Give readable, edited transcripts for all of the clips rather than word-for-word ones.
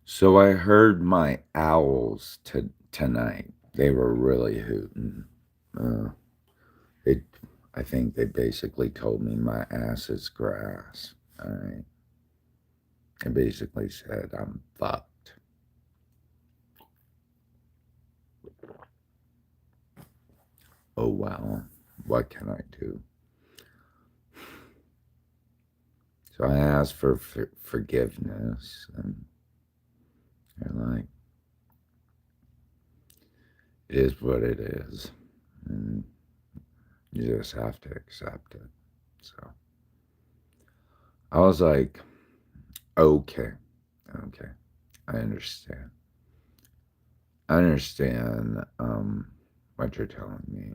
So I heard my owls tonight. They were really hooting. Uh, they, I think they basically told me my ass is grass. All right. They basically said I'm fucked. Oh well, what can I do? So I asked for forgiveness, and they're like, "It is what it is, and you just have to accept it." So I was like, "Okay, okay, I understand." I understand what you're telling me,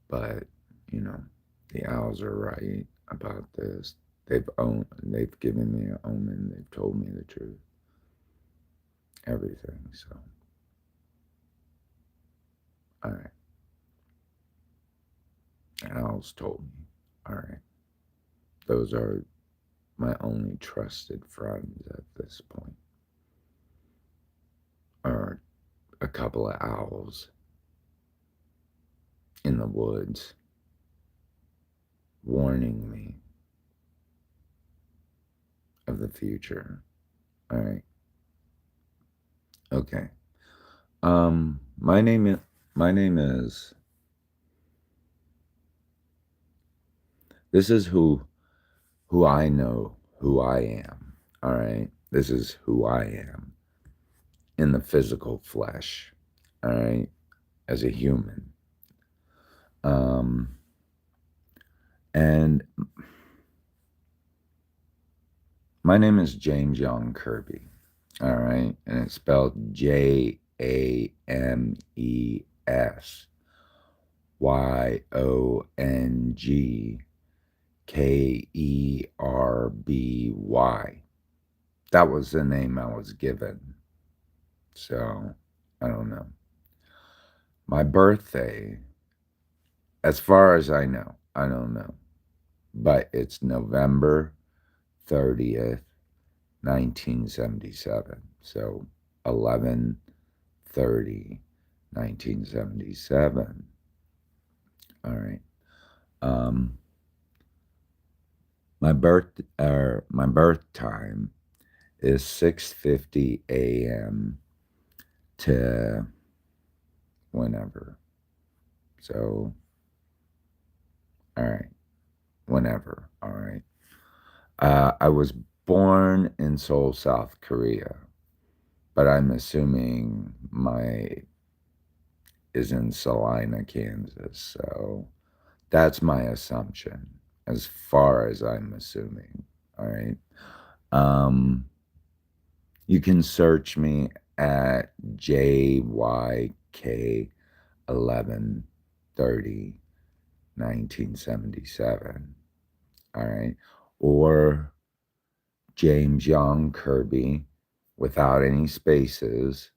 but you know, the owls are right about this. They've given me an omen. They've told me the truth, everything. So, all right, the owls told me. All right, those are my only trusted friends at this point. Are a couple of owls in the woods warning me of the future. All right, okay. Um, my name is my name is this is who I know who I am. All right. This is who I am in the physical flesh. All right. As a human. Um and my name is James Yong Kerby. All right. And it's spelled JamesYongKerby. That was the name I was given. So I don't know. My birthday, as far as I don't know, but it's November 30th, 1977. So 11/30/1977. All right. Um, my birth time is 6:50 a.m. to whenever. So all right, whenever. All right. I was born in Seoul, South Korea, but I'm assuming my is in Salina, Kansas. So that's my assumption as far as I'm assuming. All right. Um, you can search me at JYK 11/30/1977. All right. Or James Young Kirby without any spaces,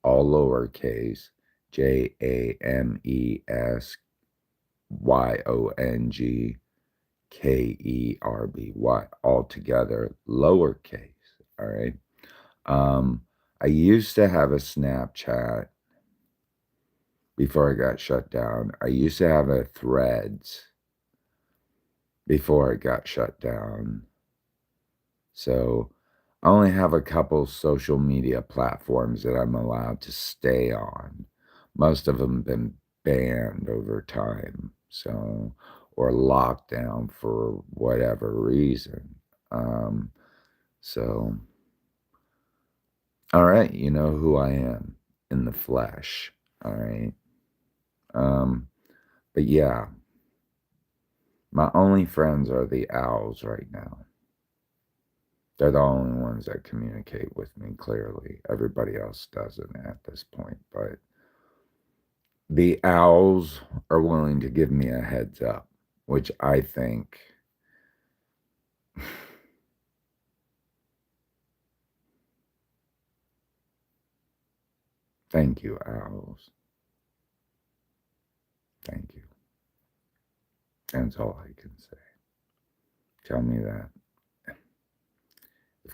all lowercase, JamesYongKerby, all together, lowercase. All right. Um, I used to have a Snapchat before I got shut down. I used to have a Threads before it got shut down. So I only have a couple social media platforms that I'm allowed to stay on. Most of them have been banned over time, so or locked down for whatever reason. Um, so all right, you know who I am in the flesh. All right. Um, but yeah, my only friends are the owls right now. They're the only ones that communicate with me clearly. Everybody else doesn't at this point, but the owls are willing to give me a heads up, which I think thank you, owls. Thank you. That's all I can say. Tell me that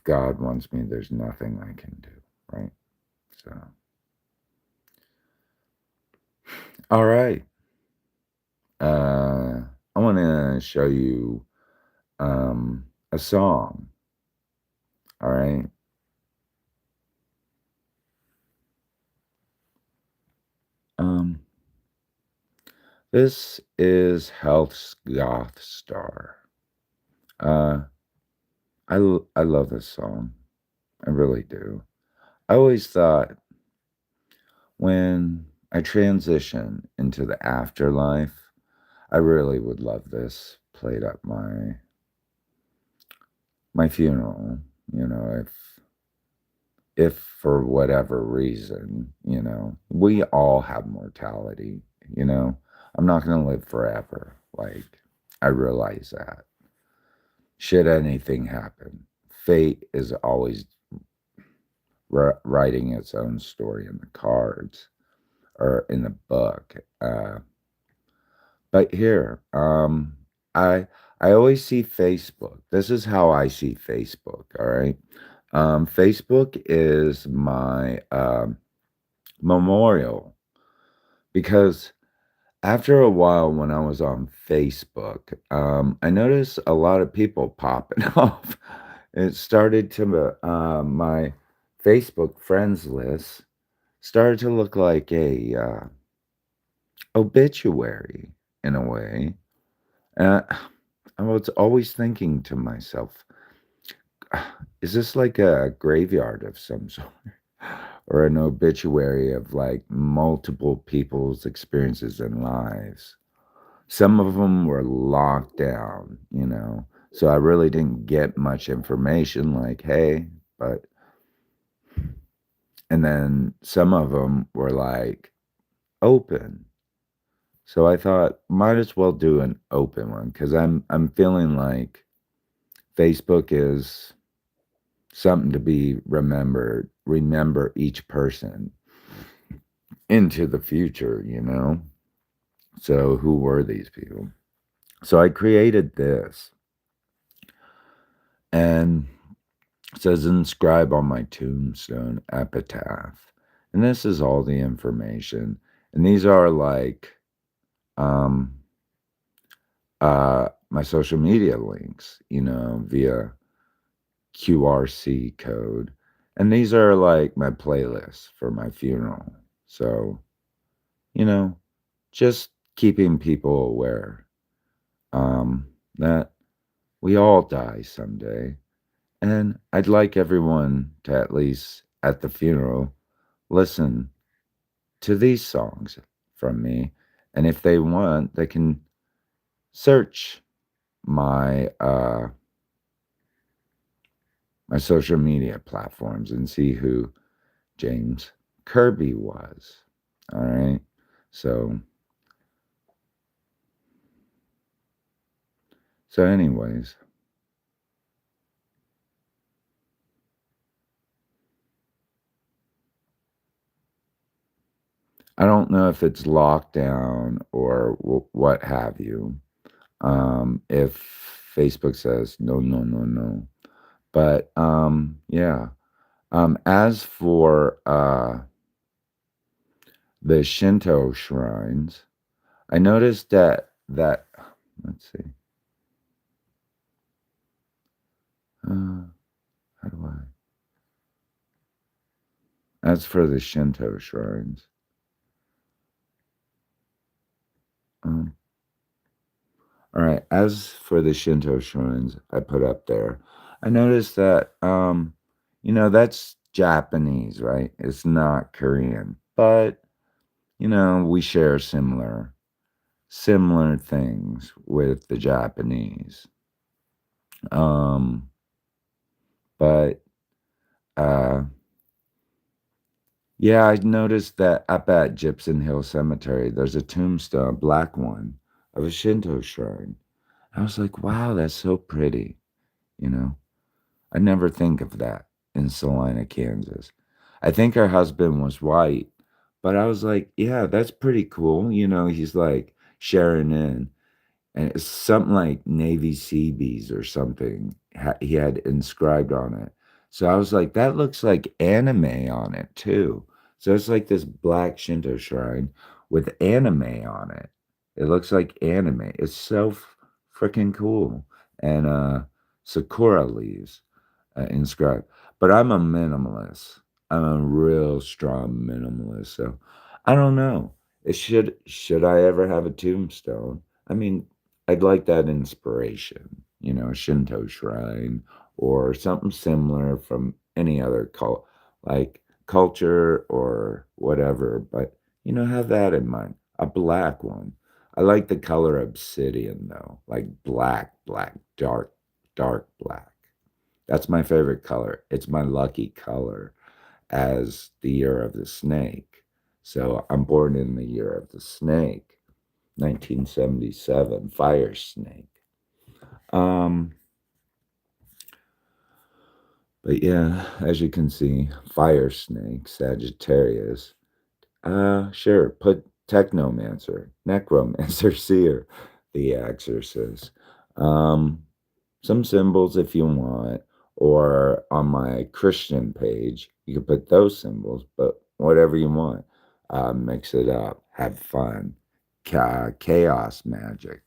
God wants me, there's nothing I can do, right? So, all right. Uh, I want to show you a song. All right. Um, this is Health's Goth Star. Uh, I love this song. I really do. I always thought when I transition into the afterlife, I really would love this played at my funeral. You know, if for whatever reason, we all have mortality. You know, I'm not going to live forever. Like, I realize that. Should anything happen, fate is always writing its own story in the cards or in the book. But here, I I always see Facebook. This is how I see Facebook. All right, Facebook is my memorial because after a while, when I was on Facebook, I noticed a lot of people popping off. It started to my Facebook friends list started to look like a obituary in a way. And I was always thinking to myself, is this like a graveyard of some sort? Or an obituary of like multiple people's experiences and lives? Some of them were locked down, so I really didn't get much information like, hey, but, and then some of them were like open. So I thought, might as well do an open one because I'm feeling like Facebook is something to be remembered. Remember each person into the future. So who were these people? So I created this, and it says inscribe on my tombstone epitaph. And this is all the information. And these are like um my social media links, via QRC code. And these are like my playlists for my funeral. So, you know, just keeping people aware that we all die someday. And I'd like everyone to, at least at the funeral, listen to these songs from me. And if they want, they can search my social media platforms and see who James Kerby was. All right. So anyways, I don't know if it's lockdown or what have you. If Facebook says no, no, no, no. But yeah. As for the Shinto shrines, I noticed that let's see. How do I? As for the Shinto shrines, um, all right. As for the Shinto shrines, I put up there. I noticed that that's Japanese, right? It's not Korean, but we share similar things with the Japanese. Um, but uh, yeah, I noticed that up at Gypsum Hill Cemetery, there's a tombstone, a black one, of a Shinto shrine. I was like, wow, that's so pretty. You know, I never think of that in Salina, Kansas. I think her husband was white, but I was like, yeah, that's pretty cool. He's like sharing in. And it's something like Navy Seabees or something he had inscribed on it. So I was like, that looks like anime on it too. So it's like this black Shinto shrine with anime on it. It looks like anime. It's so freaking cool. And sakura leaves inscribed. But I'm a minimalist. I'm a real strong minimalist. So I don't know. It should I ever have a tombstone? I mean, I'd like that inspiration, a Shinto shrine or something similar from any other like culture or whatever. But have that in mind. A black one. I like the color obsidian though, like black, dark, dark black. That's my favorite color. It's my lucky color as the year of the snake. So I'm born in the year of the snake, 1977, fire snake. Um, but yeah, as you can see, fire snake, Sagittarius. Sure, put technomancer, necromancer, seer, the exorcist. Um, some symbols if you want, or on my Christian page, you can put those symbols, but whatever you want. Mix it up, have fun, chaos magic,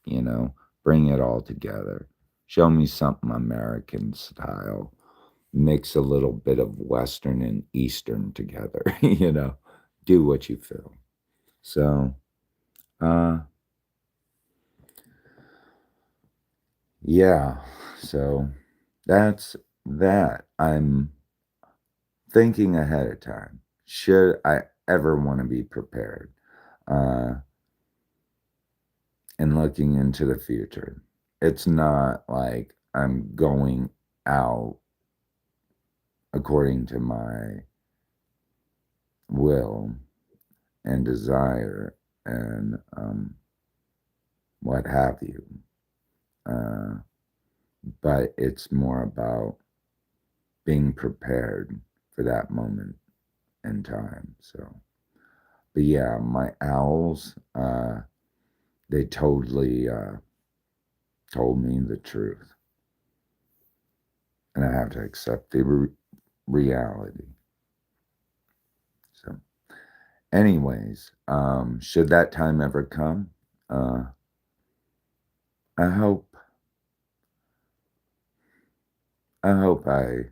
bring it all together. Show me something American style. Mix a little bit of Western and Eastern together, do what you feel. So, uh, yeah, so that's that. I'm thinking ahead of time. Should I ever want to be prepared? Uh, and looking into the future. It's not like I'm going out according to my will and desire and what have you. Uh, but it's more about being prepared for that moment in time. So, but yeah, my owls, they totally told me the truth. And I have to accept the reality. So, anyways, should that time ever come, uh, I hope, I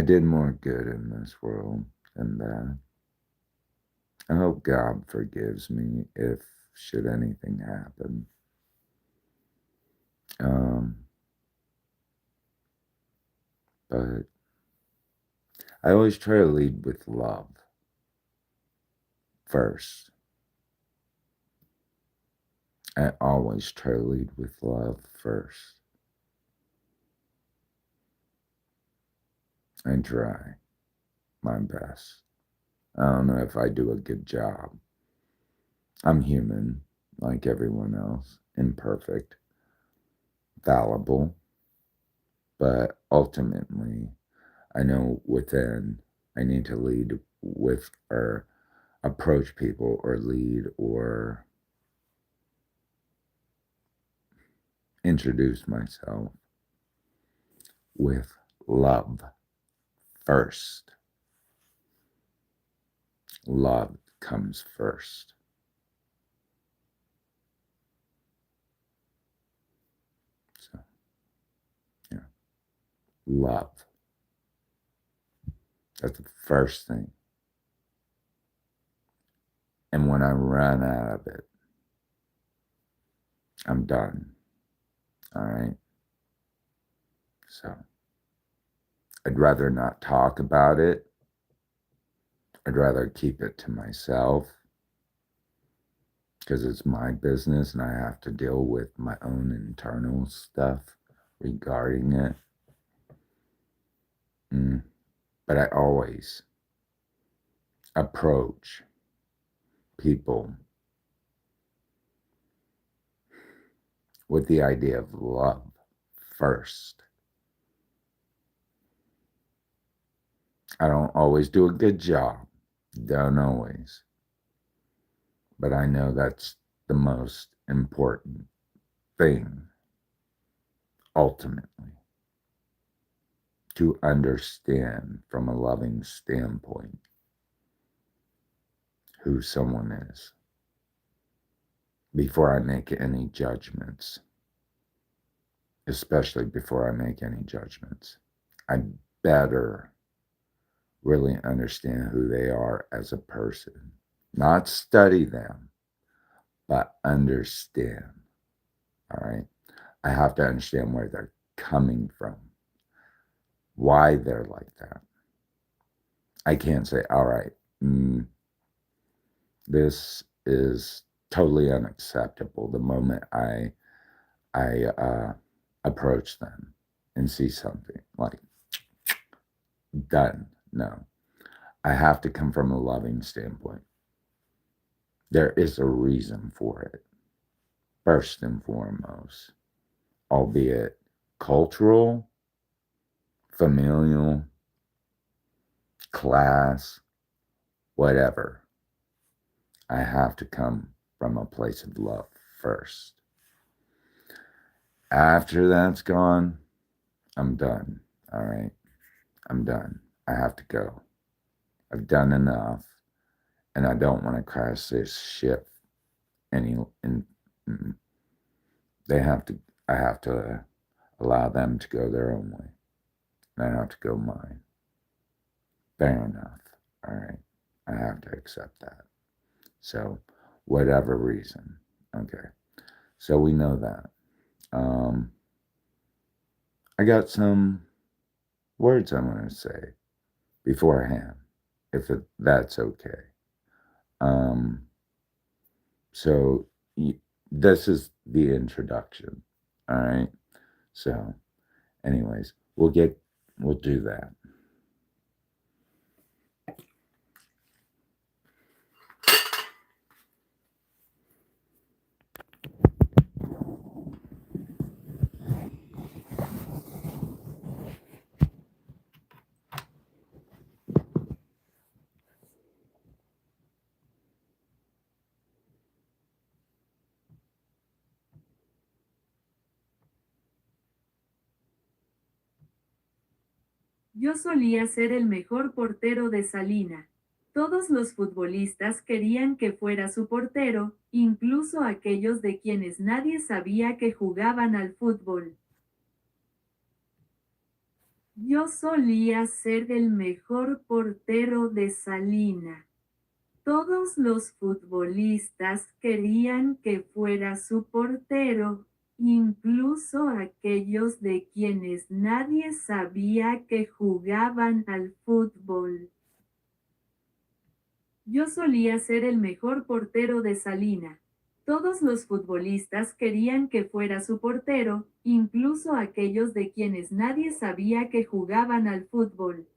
did more good in this world than bad. I hope God forgives me if should anything happen. Um, but I always try to lead with love first. I always try to lead with love first. I try my best. I don't know if I do a good job. I'm human, like everyone else, imperfect, fallible, but ultimately, I know within I need to lead with or approach people or lead or introduce myself with love first. Love comes first. So, yeah, love. That's the first thing. And when I run out of it, I'm done. All right. So I'd rather not talk about it. I'd rather keep it to myself because it's my business and I have to deal with my own internal stuff regarding it. But I always approach people with the idea of love first. I don't always do a good job, don't always, but I know that's the most important thing ultimately. to understand from a loving standpoint who someone is before I make any judgments, especially before I make any judgments. I better really understand who they are as a person, not study them, but understand. All right. I have to understand where they're coming from, why they're like that. I can't say, all right, this is totally unacceptable the moment I approach them and see something like done. No, I have to come from a loving standpoint. There is a reason for it, first and foremost, albeit cultural, familial, class, whatever. I have to come from a place of love first. After that's gone, I'm done. All right. I'm done. I have to go. I've done enough, and I don't want to crash this ship any. They have to. I have to allow them to go their own way, and I have to go mine. Fair enough. All right. I have to accept that. So, whatever reason. Okay. So we know that. I got some words I'm going to say beforehand, if that's okay. So this is the introduction. All right. So, anyways, we'll do that. Yo solía ser el mejor portero de Salina. Todos los futbolistas querían que fuera su portero, incluso aquellos de quienes nadie sabía que jugaban al fútbol. Yo solía ser el mejor portero de Salina. Todos los futbolistas querían que fuera su portero, incluso aquellos de quienes nadie sabía que jugaban al fútbol. Yo solía ser el mejor portero de Salina. Todos los futbolistas querían que fuera su portero, incluso aquellos de quienes nadie sabía que jugaban al fútbol.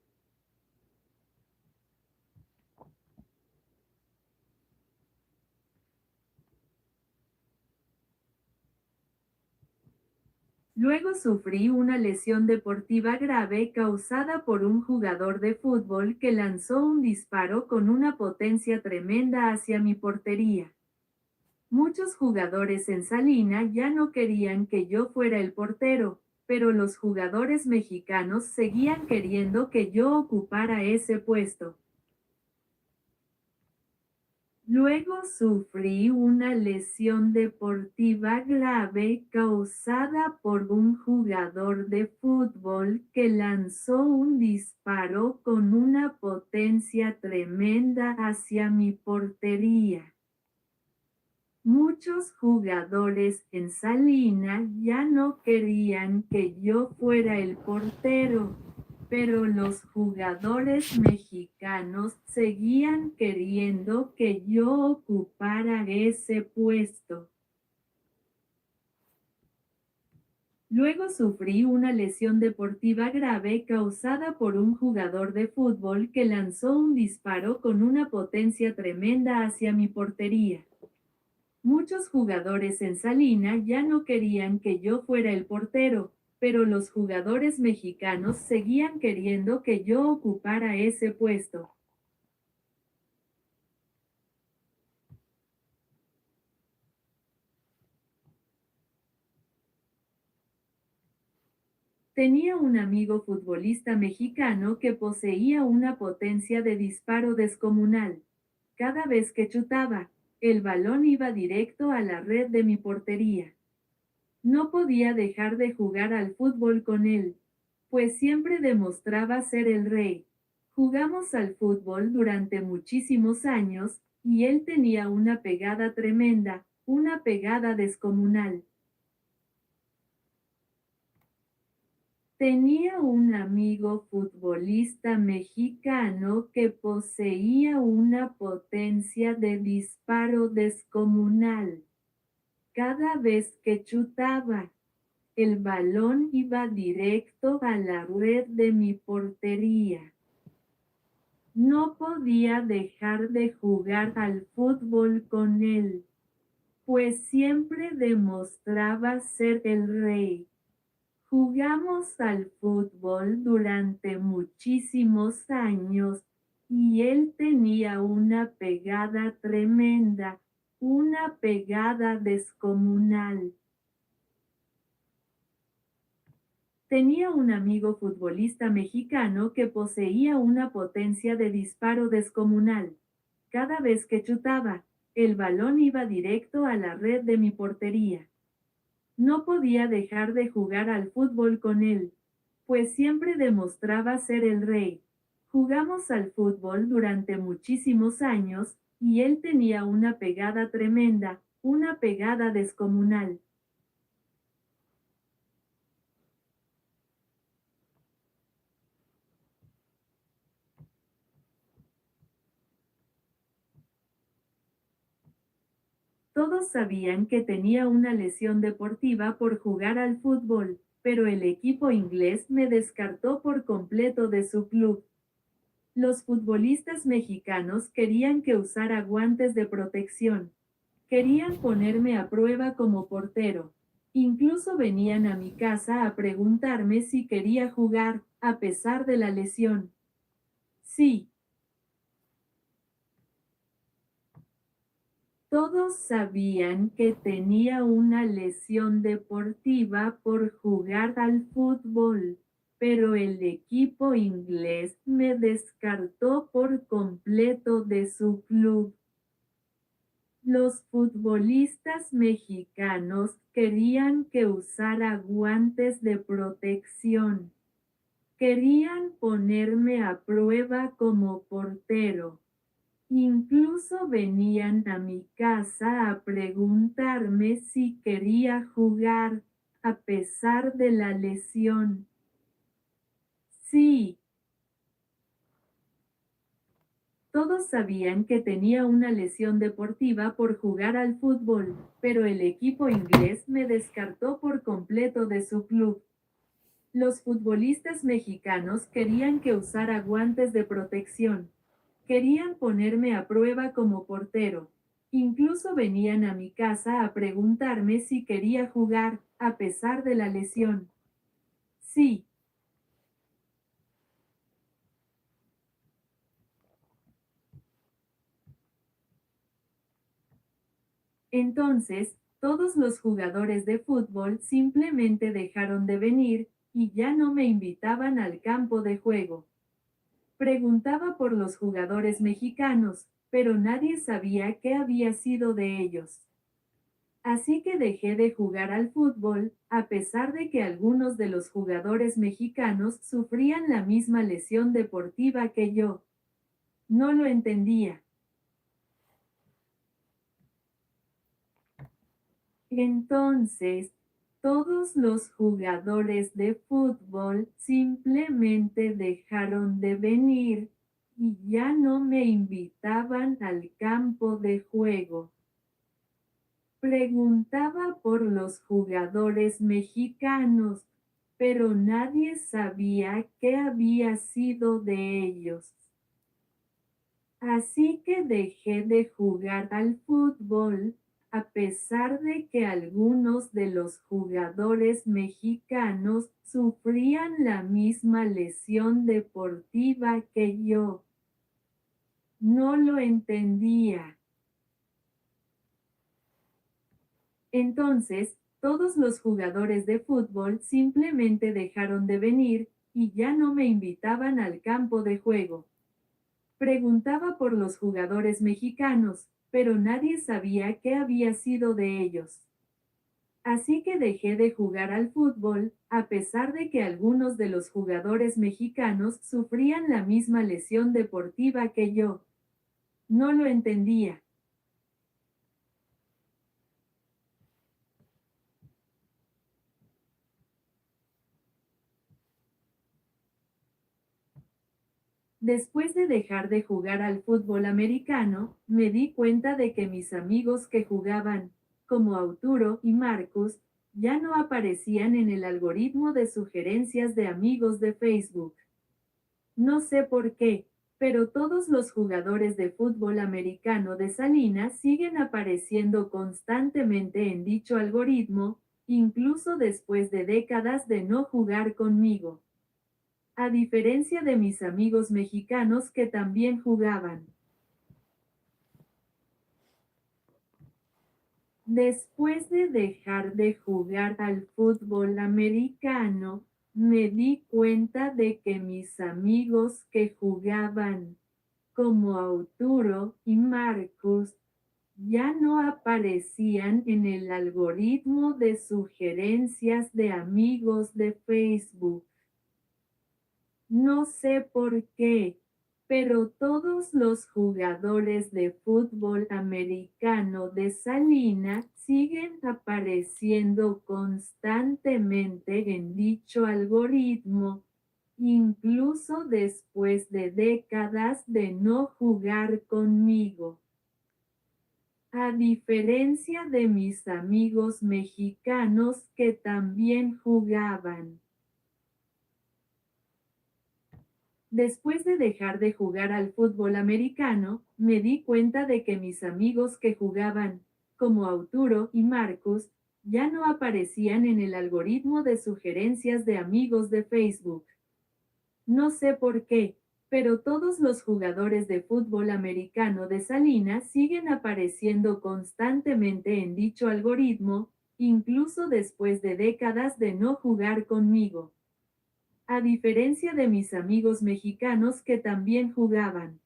Luego sufrí una lesión deportiva grave causada por un jugador de fútbol que lanzó un disparo con una potencia tremenda hacia mi portería. Muchos jugadores en Salina ya no querían que yo fuera el portero, pero los jugadores mexicanos seguían queriendo que yo ocupara ese puesto. Luego sufrí una lesión deportiva grave causada por un jugador de fútbol que lanzó un disparo con una potencia tremenda hacia mi portería. Muchos jugadores en Salina ya no querían que yo fuera el portero, pero los jugadores mexicanos seguían queriendo que yo ocupara ese puesto. Luego sufrí una lesión deportiva grave causada por un jugador de fútbol que lanzó un disparo con una potencia tremenda hacia mi portería. Muchos jugadores en Salina ya no querían que yo fuera el portero, pero los jugadores mexicanos seguían queriendo que yo ocupara ese puesto. Tenía un amigo futbolista mexicano que poseía una potencia de disparo descomunal. Cada vez que chutaba, el balón iba directo a la red de mi portería. No podía dejar de jugar al fútbol con él, pues siempre demostraba ser el rey. Jugamos al fútbol durante muchísimos años, y él tenía una pegada tremenda, una pegada descomunal. Tenía un amigo futbolista mexicano que poseía una potencia de disparo descomunal. Cada vez que chutaba, el balón iba directo a la red de mi portería. No podía dejar de jugar al fútbol con él, pues siempre demostraba ser el rey. Jugamos al fútbol durante muchísimos años y él tenía una pegada tremenda, una pegada descomunal. Tenía un amigo futbolista mexicano que poseía una potencia de disparo descomunal. Cada vez que chutaba, el balón iba directo a la red de mi portería. No podía dejar de jugar al fútbol con él, pues siempre demostraba ser el rey. Jugamos al fútbol durante muchísimos años y él tenía una pegada tremenda, una pegada descomunal. Todos sabían que tenía una lesión deportiva por jugar al fútbol, pero el equipo inglés me descartó por completo de su club. Los futbolistas mexicanos querían que usara guantes de protección. Querían ponerme a prueba como portero. Incluso venían a mi casa a preguntarme si quería jugar, a pesar de la lesión. Sí, todos sabían que tenía una lesión deportiva por jugar al fútbol, pero el equipo inglés me descartó por completo de su club. Los futbolistas mexicanos querían que usara guantes de protección. Querían ponerme a prueba como portero. Incluso venían a mi casa a preguntarme si quería jugar, a pesar de la lesión. Sí, todos sabían que tenía una lesión deportiva por jugar al fútbol, pero el equipo inglés me descartó por completo de su club. Los futbolistas mexicanos querían que usara guantes de protección. Querían ponerme a prueba como portero. Incluso venían a mi casa a preguntarme si quería jugar, a pesar de la lesión. Sí, entonces, todos los jugadores de fútbol simplemente dejaron de venir y ya no me invitaban al campo de juego. Preguntaba por los jugadores mexicanos, pero nadie sabía qué había sido de ellos. Así que dejé de jugar al fútbol, a pesar de que algunos de los jugadores mexicanos sufrían la misma lesión deportiva que yo. No lo entendía. Entonces, todos los jugadores de fútbol simplemente dejaron de venir y ya no me invitaban al campo de juego. Preguntaba por los jugadores mexicanos, pero nadie sabía qué había sido de ellos. Así que dejé de jugar al fútbol, a pesar de que algunos de los jugadores mexicanos sufrían la misma lesión deportiva que yo. No lo entendía. Entonces, Todos los jugadores de fútbol simplemente dejaron de venir, y ya no me invitaban al campo de juego. Preguntaba por los jugadores mexicanos, pero nadie sabía qué había sido de ellos. Así que dejé de jugar al fútbol, a pesar de que algunos de los jugadores mexicanos sufrían la misma lesión deportiva que yo. No lo entendía. Después de dejar de jugar al fútbol americano, me di cuenta de que mis amigos que jugaban, como Arturo y Marcus, ya no aparecían en el algoritmo de sugerencias de amigos de Facebook. No sé por qué, pero todos los jugadores de fútbol americano de Salinas siguen apareciendo constantemente en dicho algoritmo, incluso después de décadas de no jugar conmigo. A diferencia de mis amigos mexicanos que también jugaban. Después de dejar de jugar al fútbol americano, me di cuenta de que mis amigos que jugaban, como Arturo y Marcus, ya no aparecían en el algoritmo de sugerencias de amigos de Facebook. No sé por qué, pero todos los jugadores de fútbol americano de Salina siguen apareciendo constantemente en dicho algoritmo, incluso después de décadas de no jugar conmigo. A diferencia de mis amigos mexicanos que también jugaban. Después de dejar de jugar al fútbol americano, me di cuenta de que mis amigos que jugaban, como Arturo y Marcus, ya no aparecían en el algoritmo de sugerencias de amigos de Facebook. No sé por qué, pero todos los jugadores de fútbol americano de Salinas siguen apareciendo constantemente en dicho algoritmo, incluso después de décadas de no jugar conmigo. A diferencia de mis amigos mexicanos que también jugaban.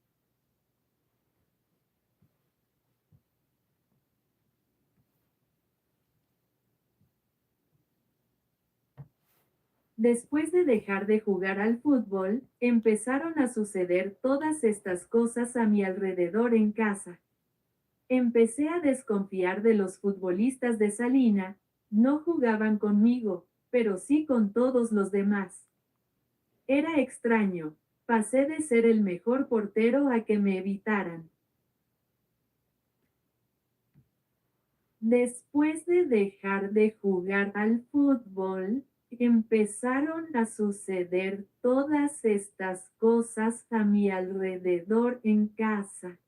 Después de dejar de jugar al fútbol, empezaron a suceder todas estas cosas a mi alrededor en casa. Empecé a desconfiar de los futbolistas de Salina, no jugaban conmigo, pero sí con todos los demás. Era extraño, pasé de ser el mejor portero a que me evitaran. Después de dejar de jugar al fútbol, empezaron a suceder todas estas cosas a mi alrededor en casa.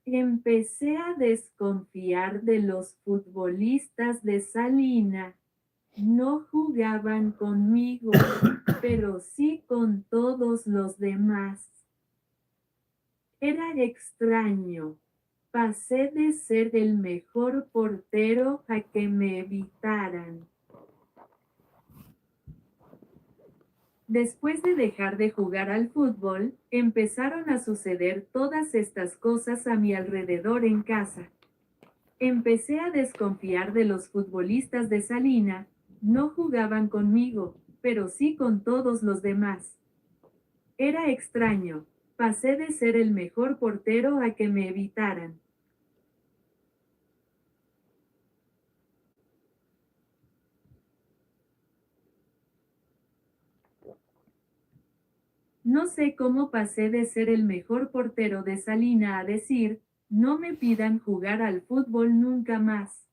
Empecé a desconfiar de los futbolistas de Salina. No jugaban conmigo, pero sí con todos los demás. Era extraño. Pasé de ser el mejor portero a que me evitaran. Después de dejar de jugar al fútbol, empezaron a suceder todas estas cosas a mi alrededor en casa. Empecé a desconfiar de los futbolistas de Salina, no jugaban conmigo, pero sí con todos los demás. Era extraño, pasé de ser el mejor portero a que me evitaran. No sé cómo pasé de ser el mejor portero de Salina a decir, no me pidan jugar al fútbol nunca más.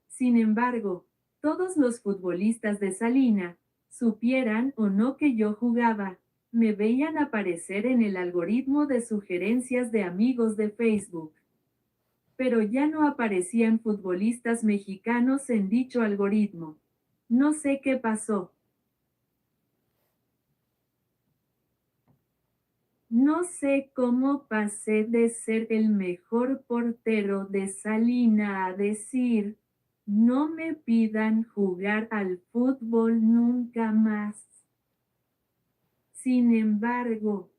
Sin embargo, todos los futbolistas de Salina, supieran o no que yo jugaba, me veían aparecer en el algoritmo de sugerencias de amigos de Facebook. Pero ya no aparecían futbolistas mexicanos en dicho algoritmo. No sé qué pasó. No sé cómo pasé de ser el mejor portero de Salina a decir, No me pidan jugar al fútbol nunca más. Sin embargo,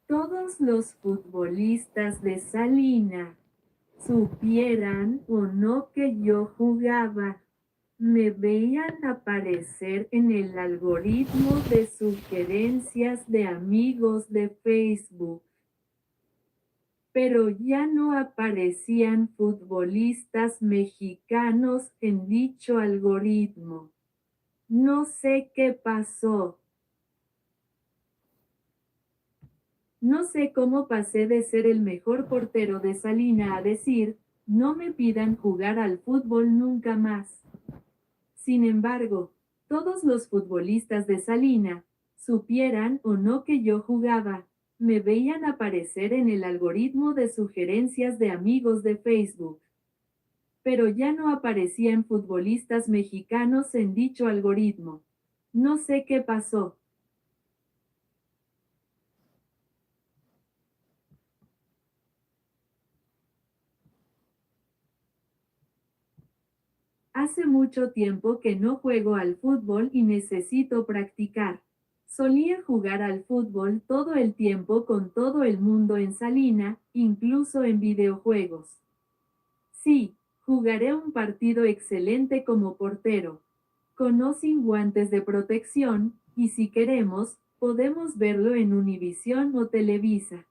todos los futbolistas de Salina, supieran o no que yo jugaba, me veían aparecer en el algoritmo de sugerencias de amigos de Facebook. Pero ya no aparecían futbolistas mexicanos en dicho algoritmo. No sé qué pasó. No sé cómo pasé de ser el mejor portero de Salina a decir, no me pidan jugar al fútbol nunca más. Sin embargo, todos los futbolistas de Salina, supieran o no que yo jugaba, me veían aparecer en el algoritmo de sugerencias de amigos de Facebook. Pero ya no aparecían futbolistas mexicanos en dicho algoritmo. No sé qué pasó. Hace mucho tiempo que no juego al fútbol y necesito practicar. Solía jugar al fútbol todo el tiempo con todo el mundo en Salina, incluso en videojuegos. Sí, jugaré un partido excelente como portero, con o sin guantes de protección, y si queremos, podemos verlo en Univisión o Televisa.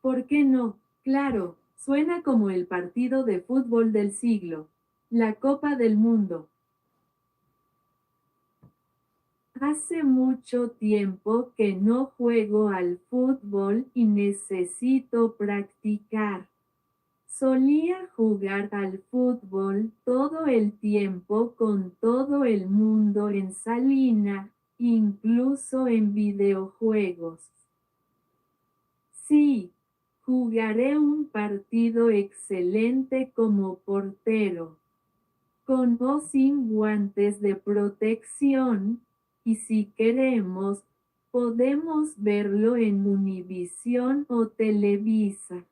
¿Por qué no? Claro, suena como el partido de fútbol del siglo. La Copa del Mundo. Hace mucho tiempo que no juego al fútbol y necesito practicar. Solía jugar al fútbol todo el tiempo con todo el mundo en Salina, incluso en videojuegos. Sí, jugaré un partido excelente como portero, con o sin guantes de protección, y si queremos, podemos verlo en Univisión o Televisa.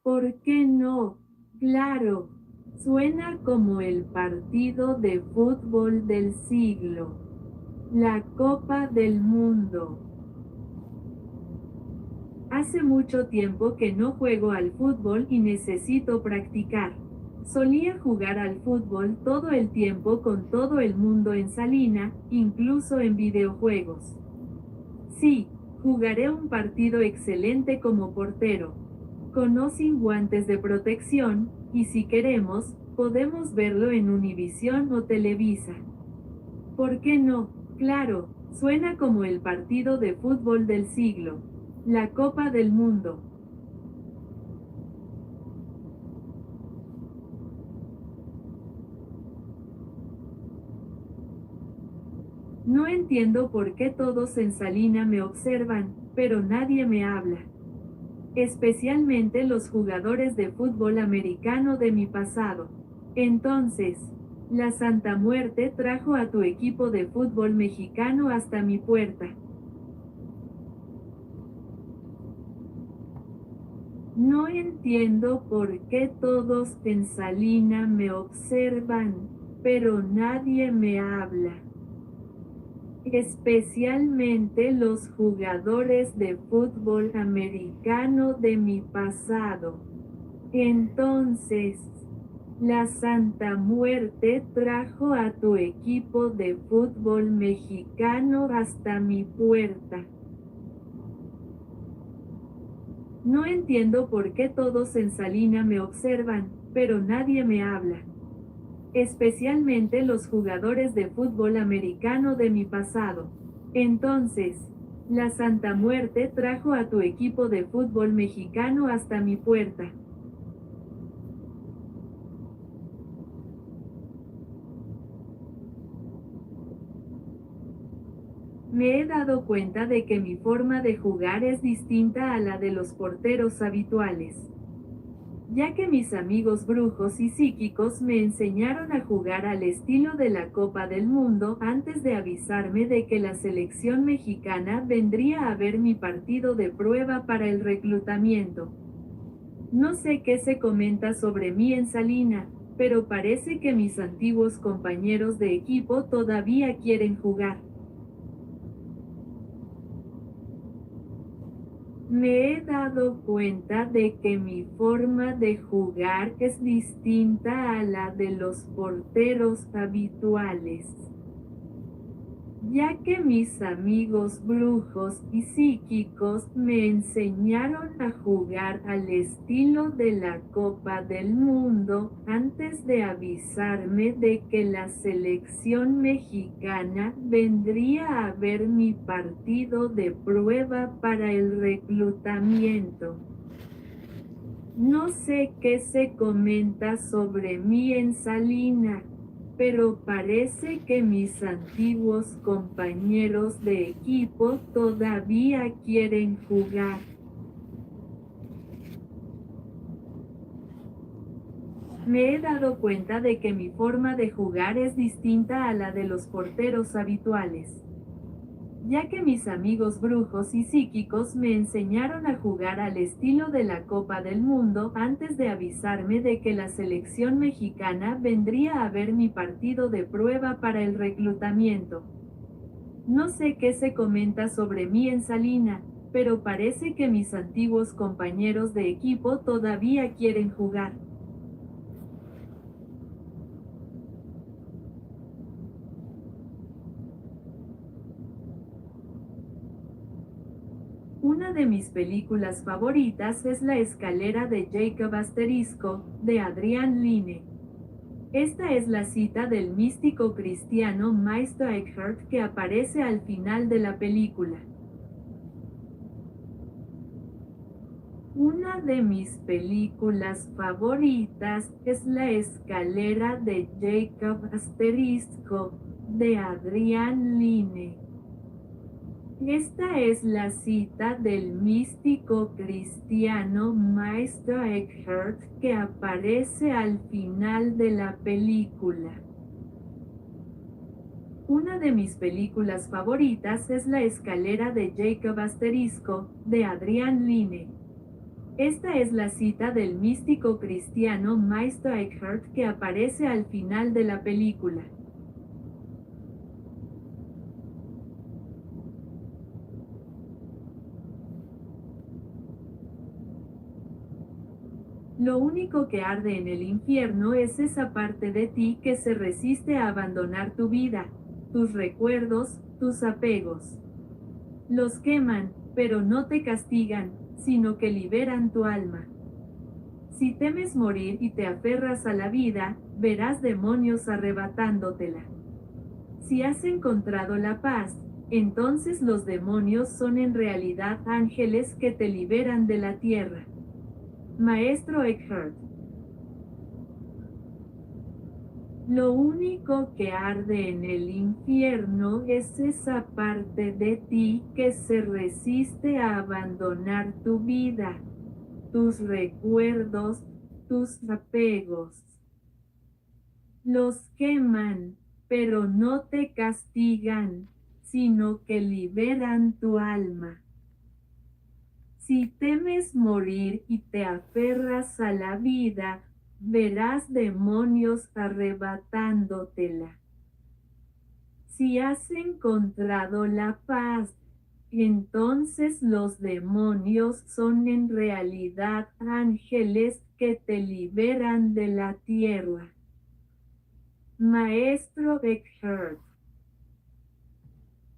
¿Por qué no? Claro, suena como el partido de fútbol del siglo, la Copa del Mundo. Hace mucho tiempo que no juego al fútbol y necesito practicar. Solía jugar al fútbol todo el tiempo con todo el mundo en Salina, incluso en videojuegos. Sí, jugaré un partido excelente como portero, con o sin guantes de protección, y si queremos, podemos verlo en Univisión o Televisa. ¿Por qué no? Claro, suena como el partido de fútbol del siglo, la Copa del Mundo. No entiendo por qué todos en Salina me observan, pero nadie me habla. Especialmente los jugadores de fútbol americano de mi pasado. Entonces, la Santa Muerte trajo a tu equipo de fútbol mexicano hasta mi puerta. No entiendo por qué todos en Salina me observan, pero nadie me habla. Especialmente los jugadores de fútbol americano de mi pasado. Entonces, la Santa Muerte trajo a tu equipo de fútbol mexicano hasta mi puerta. No entiendo por qué todos en Salina me observan, pero nadie me habla. Especialmente los jugadores de fútbol americano de mi pasado. Entonces, la Santa Muerte trajo a tu equipo de fútbol mexicano hasta mi puerta. Me he dado cuenta de que mi forma de jugar es distinta a la de los porteros habituales, ya que mis amigos brujos y psíquicos me enseñaron a jugar al estilo de la Copa del Mundo antes de avisarme de que la selección mexicana vendría a ver mi partido de prueba para el reclutamiento. No sé qué se comenta sobre mí en Salina, pero parece que mis antiguos compañeros de equipo todavía quieren jugar. Me he dado cuenta de que mi forma de jugar es distinta a la de los porteros habituales, ya que mis amigos brujos y psíquicos me enseñaron a jugar al estilo de la Copa del Mundo antes de avisarme de que la selección mexicana vendría a ver mi partido de prueba para el reclutamiento. No sé qué se comenta sobre mí en Salina, pero parece que mis antiguos compañeros de equipo todavía quieren jugar. Me he dado cuenta de que mi forma de jugar es distinta a la de los porteros habituales, ya que mis amigos brujos y psíquicos me enseñaron a jugar al estilo de la Copa del Mundo antes de avisarme de que la selección mexicana vendría a ver mi partido de prueba para el reclutamiento. No sé qué se comenta sobre mí en Salina, pero parece que mis antiguos compañeros de equipo todavía quieren jugar. Una de mis películas favoritas es La escalera de Jacob Asterisco, de Adrián Lyne. Esta es la cita del místico cristiano Meister Eckhart que aparece al final de la película. Una de mis películas favoritas es La escalera de Jacob Asterisco, de Adrián Lyne. Esta es la cita del místico cristiano Meister Eckhart que aparece al final de la película. Una de mis películas favoritas es La escalera de Jacob Asterisco, de Adrián Lyne. Esta es la cita del místico cristiano Meister Eckhart que aparece al final de la película. Lo único que arde en el infierno es esa parte de ti que se resiste a abandonar tu vida, tus recuerdos, tus apegos. Los queman, pero no te castigan, sino que liberan tu alma. Si temes morir y te aferras a la vida, verás demonios arrebatándotela. Si has encontrado la paz, entonces los demonios son en realidad ángeles que te liberan de la tierra. Maestro Eckhart. Lo único que arde en el infierno es esa parte de ti que se resiste a abandonar tu vida, tus recuerdos, tus apegos. Los queman, pero no te castigan, sino que liberan tu alma. Si temes morir y te aferras a la vida, verás demonios arrebatándotela. Si has encontrado la paz, entonces los demonios son en realidad ángeles que te liberan de la tierra. Maestro Eckhart.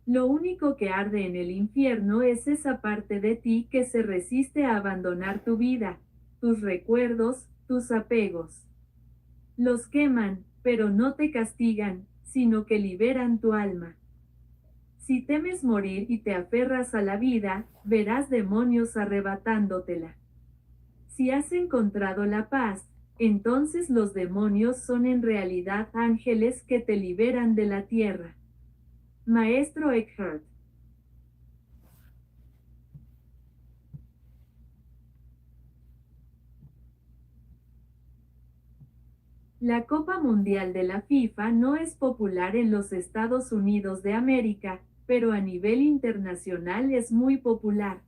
Lo único que arde en el infierno es esa parte de ti que se resiste a abandonar tu vida, tus recuerdos, tus apegos. Los queman, pero no te castigan, sino que liberan tu alma. Si temes morir y te aferras a la vida, verás demonios arrebatándotela. Si has encontrado la paz, entonces los demonios son en realidad ángeles que te liberan de la tierra. Maestro Eckhart. La Copa Mundial de la FIFA no es popular en los Estados Unidos de América, pero a nivel internacional es muy popular.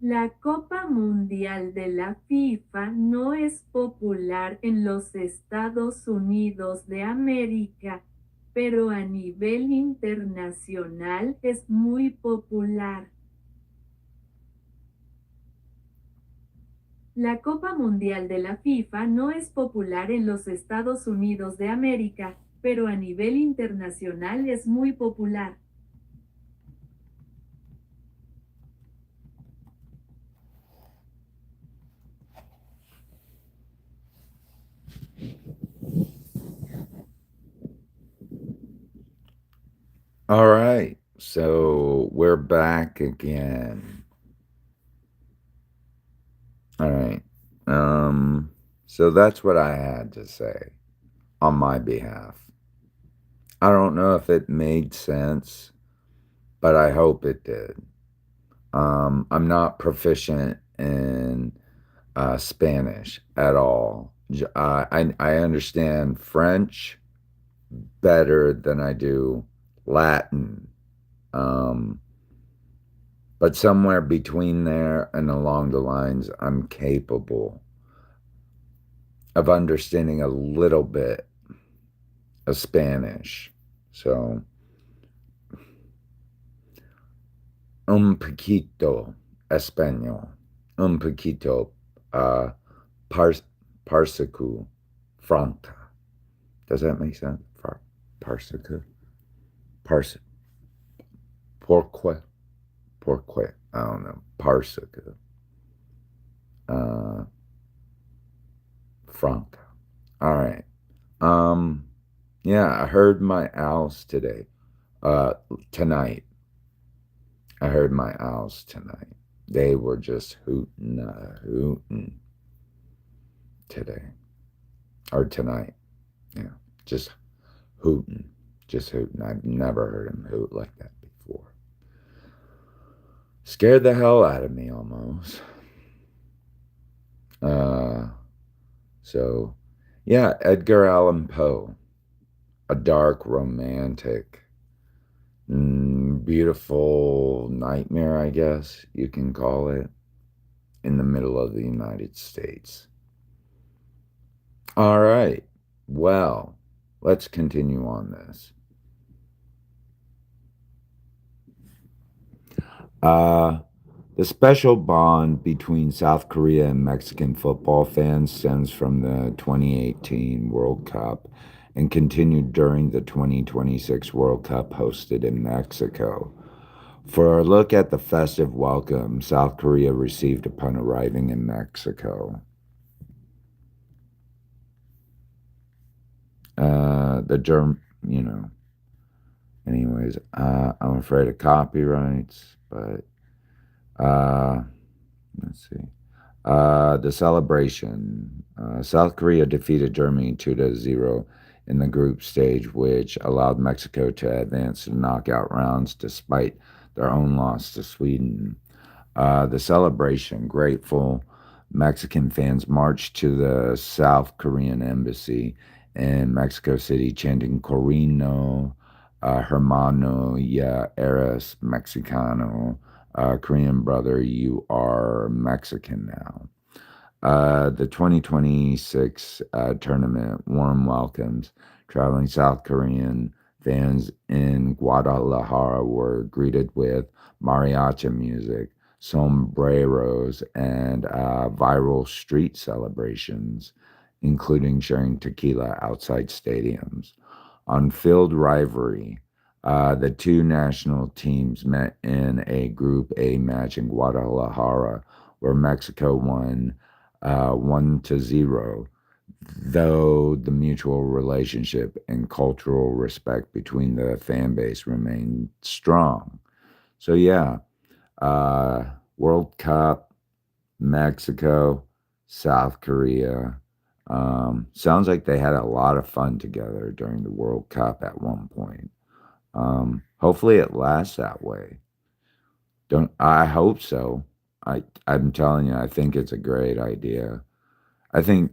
La Copa Mundial de la FIFA no es popular en los Estados Unidos de América, pero a nivel internacional es muy popular. La Copa Mundial de la FIFA no es popular en los Estados Unidos de América, pero a nivel internacional es muy popular. All right, so we're back again. All right. So that's what I had to say on my behalf. I don't know if it made sense, but I hope it did. I'm not proficient in Spanish at all. I understand French better than I do Latin. Um, but somewhere between there and along the lines, I'm capable of understanding a little bit of Spanish. So, un poquito español, un poquito uh, pars parsicu franca. Does that make sense? Parsicu? Pars Porque? Porque. I don't know. Parsicu. Uh, franca. All right. Um, yeah, I heard my owls today. Tonight. I heard my owls tonight. They were just hooting today. Or tonight. Yeah. Just hooting. Just hooting. I've never heard him hoot like that before. Scared the hell out of me almost. Uh, so, yeah, Edgar Allan Poe, a dark romantic, beautiful nightmare, I guess you can call it, in the middle of the United States. All right, well, let's continue on this. Uh, the special bond between South Korea and Mexican football fans stems from the 2018 World Cup and continued during the 2026 World Cup hosted in Mexico. For a look at the festive welcome South Korea received upon arriving in Mexico. Anyways, I'm afraid of copyrights, but uh, let's see. The celebration. South Korea defeated Germany 2-0 in the group stage, which allowed Mexico to advance to knockout rounds despite their own loss to Sweden. The celebration, grateful Mexican fans marched to the South Korean embassy in Mexico City chanting Corino, Hermano, ya eres Mexicano, Korean brother, you are Mexican now. The 2026 tournament warm welcomes traveling South Korean fans in Guadalajara were greeted with mariachi music, sombreros, and viral street celebrations, including sharing tequila outside stadiums. On field rivalry, the two national teams met in a Group A match in Guadalajara, where Mexico won 1-0, though the mutual relationship and cultural respect between the fan base remained strong. So, yeah, World Cup, Mexico, South Korea. Sounds like they had a lot of fun together during the World Cup at one point. Hopefully it lasts that way. Don't I hope so. I'm telling you, I think it's a great idea. I think,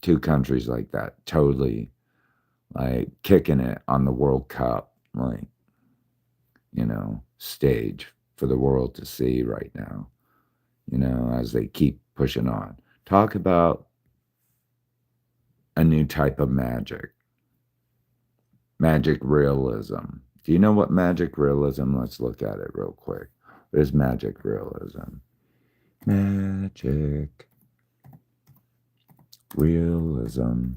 two countries like that totally like kicking it on the World Cup, like, stage for the world to see right now. as they keep pushing on. Talk about a new type of magic, magic realism. Do you know what magic realism? Let's look at it real quick. What is magic realism? Magic realism.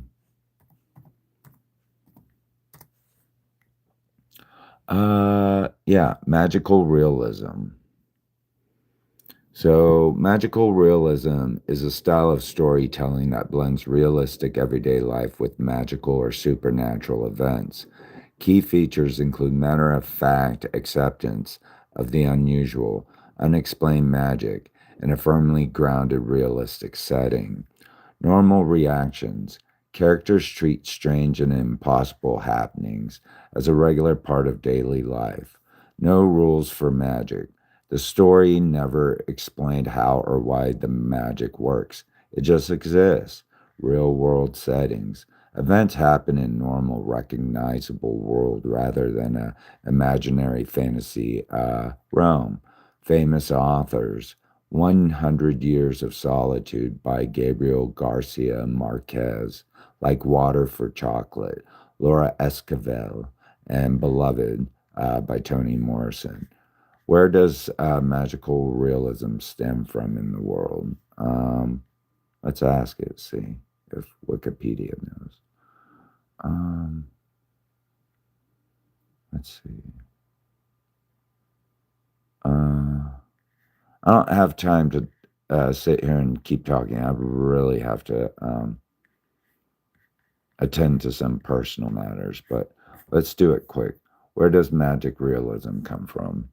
Yeah, magical realism. So, magical realism is a style of storytelling that blends realistic everyday life with magical or supernatural events. Key features include matter of fact acceptance of the unusual, unexplained magic, and a firmly grounded realistic setting. Normal reactions. Characters treat strange and impossible happenings as a regular part of daily life. No rules for magic. The story never explained how or why the magic works. It just exists. Real world settings. Events happen in normal, recognizable world rather than a imaginary fantasy realm. Famous authors. 100 Years of Solitude by Gabriel Garcia Marquez, Like Water for Chocolate, Laura Esquivel, and Beloved by Toni Morrison. Where does magical realism stem from in the world? Let's ask it, see if Wikipedia knows. Um, let's see. I don't have time to sit here and keep talking. I really have to attend to some personal matters, but let's do it quick. Where does magic realism come from?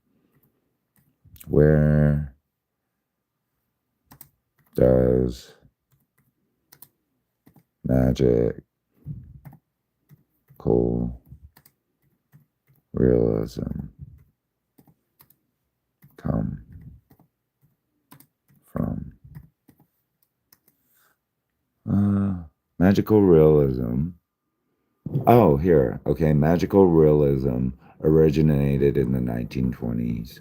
Where does magical realism come from? Magical realism. Oh, here. Okay, magical realism originated in the 1920s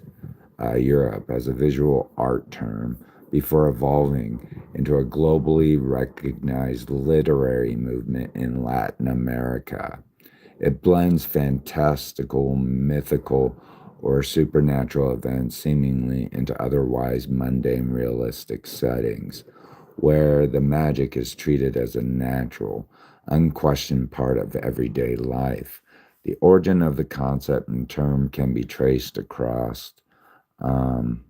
Europe as a visual art term before evolving into a globally recognized literary movement in Latin America. It blends fantastical, mythical, or supernatural events seemingly into otherwise mundane, realistic settings, where the magic is treated as a natural, unquestioned part of everyday life. The origin of the concept and term can be traced across um,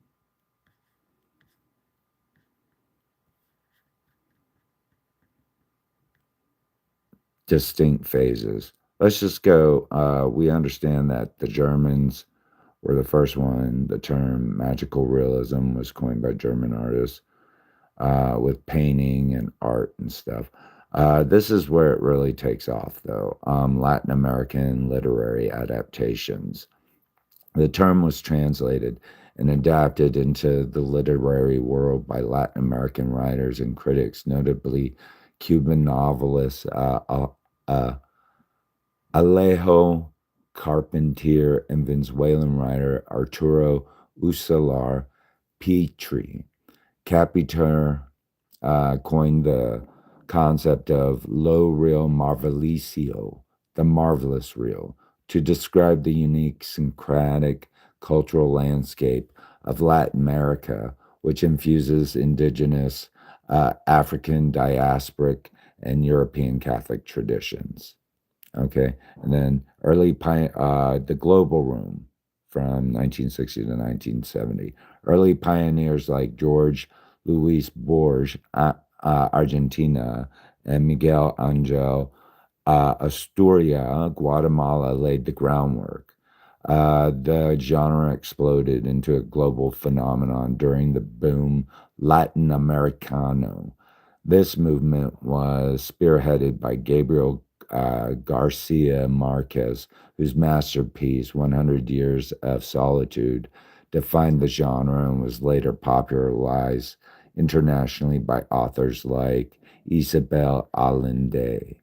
distinct phases. Let's just go. We understand that the Germans were the first one. The term magical realism was coined by German artists with painting and art and stuff. This is where it really takes off, though. Latin American literary adaptations. The term was translated and adapted into the literary world by Latin American writers and critics, notably Cuban novelist uh, Alejo Carpentier and Venezuelan writer Arturo Usalar Petri. Capitur coined the concept of lo real marvelisio, the marvelous real, to describe the unique syncretic cultural landscape of Latin America, which infuses indigenous, African diasporic, and European Catholic traditions. Okay, and then the Global Room from 1960 to 1970. Early pioneers like George Luis Borges, Argentina, and Miguel Angel Asturia, Guatemala, laid the groundwork. The genre exploded into a global phenomenon during the boom Latin Americano. This movement was spearheaded by Gabriel Garcia Marquez, whose masterpiece, 100 Years of Solitude, defined the genre and was later popularized internationally by authors like Isabel Allende.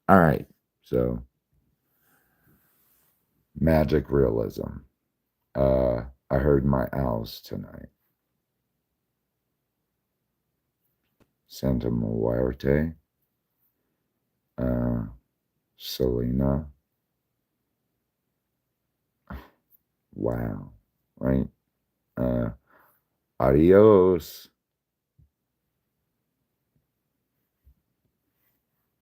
All right, so magic realism. I heard my owls tonight. Santa Muerte, Salina. Wow, right? Adios.